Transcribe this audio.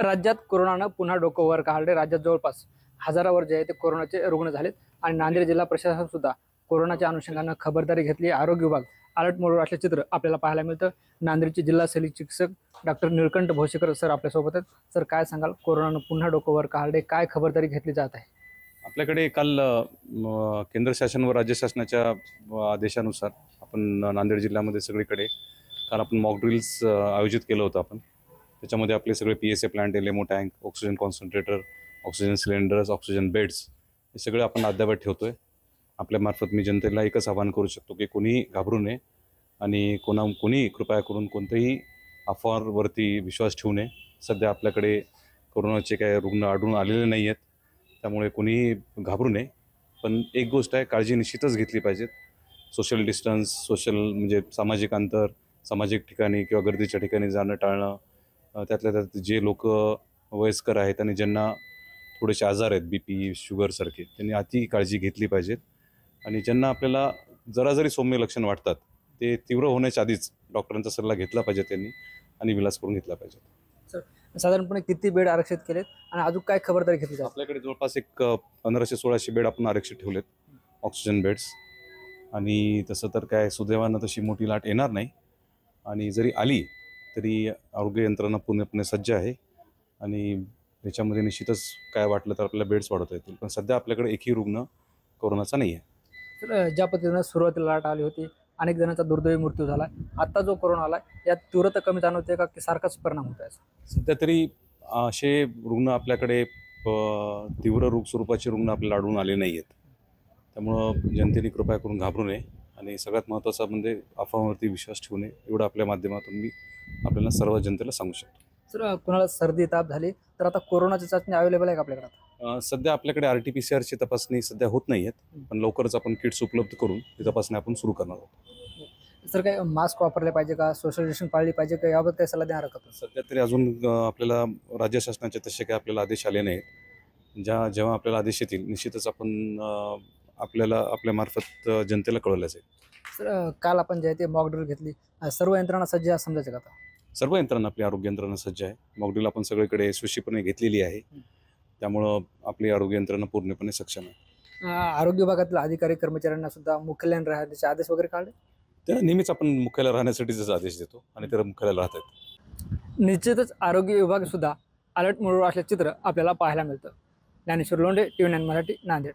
राज्यात कोरोनानं पुन्हा डोकं वर काढले। राज्यात जवळपास हजारावर जे आहे ते कोरोनाचे रुग्ण झालेत आणि नांदेड जिल्हा प्रशासन सुद्धा कोरोनाच्या अनुषंगानं खबरदारी घेतली। आरोग्य विभाग अलर्ट मोडवर असले चित्र आपल्याला पाहायला मिळतं। नांदेडचे जिल्हा शल्य चिकित्सक डॉक्टर निळकंठ भोसेकर सर आपल्यासोबत आहेत। सर काय सांगाल, कोरोनानं पुन्हा डोकं वर काढले, काय खबरदारी घेतली जात आहे? आपल्याकडे काल केंद्र शासन व राज्य शासनाच्या आदेशानुसार आपण नांदेड जिल्ह्यामध्ये सगळीकडे काल आपण मॉक ड्रिल्स आयोजित केलं होतं। आपण त्याच्यामध्ये आपले सगळे PSA plant, LMO tank, oxygen concentrator, oxygen cylinders, oxygen beds हे सगळे आपण अद्यावत ठेवतोय। आपल्यामार्फत मी जनतेला एकच आवाहन करू शकतो की कोणी घाबरू नये आणि कोणी कृपया करून कोणतेही अफवांवरती विश्वास ठेवू नये। सध्या आपल्याकडे कोरोनाचे काही रुग्ण आढळून आलेले नाही आहेत, त्यामुळे कोणी घाबरू नये। पण एक गोष्ट आहे, काळजी निश्चितच घेतली पाहिजे। सोशल डिस्टन्स, म्हणजे सामाजिक अंतर, सामाजिक ठिकाणी किंवा गर्दीच्या ठिकाणी जाणं टाळणं, त्यातल्या त्यात जे लोक वयस्कर आहेत आणि ज्यांना थोडेसे आजार आहेत, BP, शुगरसारखे, त्यांनी अति काळजी घेतली पाहिजे। आणि ज्यांना आपल्याला जरा जरी सौम्य लक्षण वाटतात ते तीव्र होण्याच्या आधीच डॉक्टरांचा सल्ला घेतला पाहिजे त्यांनी आणि विलास करून घेतला पाहिजे। सर साधारणपणे किती बेड आरक्षित केलेत आणि अजून काय खबरदारी घेतली जाते? आपल्याकडे जवळपास एक 1500-1600 बेड आपण आरक्षित ठेवलेत, ऑक्सिजन बेड्स। आणि तसं तर काय सुदैवानं तशी मोठी लाट येणार नाही, आणि जरी आली तरी आरोग्य यंत्रणा पूर्णपणे सज्ज आहे आणि त्याच्यामध्ये निश्चितच काय वाटलं तर आपल्याला बेड्स वाढवता येतील। पण सध्या आपल्याकडे एकही रुग्ण कोरोनाचा नाही आहे। तर ज्या पद्धतीनं सुरुवातीला लाट आली होती, अनेक जणांचा दुर्दैवी मृत्यू झाला, आता जो कोरोना आला यात तीव्रता कमी जाणवते का की सारखाच परिणाम होत आहे? सध्या तरी असे रुग्ण आपल्याकडे तीव्र स्वरूपाचे रुग्ण आपल्याला आढळून आले नाही आहेत, त्यामुळं जनतेने कृपया करून घाबरू नये आणि सगळ्यात महत्त्वाचं म्हणजे अफवांवरती विश्वास ठेवू नये, एवढं आपल्या माध्यमातून मी आपल्याला सर्व जनतेला सांगू शकतो। सर कोणाला सर्दी ताप झाली तर आता कोरोनाची चाचणी अवेलेबल आहे का आपल्याकडे? सध्या आपल्याकडे RT-PCR तपासणी सध्या होत नाही आहेत, पण लवकरच आपण किट्स उपलब्ध करून ती तपासणी आपण सुरू करणार आहोत। सर काय मास्क वापरले पाहिजे का, सोशल डिस्टन्स पाळली पाहिजे का, याबाबत काही सल्ला देणार का? सध्या तरी अजून आपल्याला राज्य शासनाचे तसे काही आपल्याला आदेश आले नाहीत। जेव्हा आपल्याला आदेश येतील निश्चितच आपण आपल्या मार्फत जनतेला कळवलं जाईल। सर काल आपण जे आहे ते मॉक ड्रिल घेतली, सर्व यंत्रणा सज्ज आहे समजायचं का? आता सर्व यंत्रणा, आपली आरोग्य यंत्रणा सज्ज आहे। मॉक ड्रिल आपण सगळीकडे यशस्वीपणे घेतलेली आहे, त्यामुळं आपली आरोग्य यंत्रणा पूर्णपणे सक्षम आहे। आरोग्य विभागातील अधिकारी कर्मचाऱ्यांना सुद्धा मुख्यालयात राहण्याचे आदेश वगैरे काढले? तर नेहमीच आपण मुख्यालयात राहण्यासाठीच आदेश देतो आणि ते मुख्यालयात राहतात। निश्चितच आरोग्य विभाग सुद्धा अलर्ट मोडवर असल्याचे चित्र आपल्याला पाहायला मिळतं। ज्ञानेश्वर लोंढे, TV9 मराठी, नांदेड।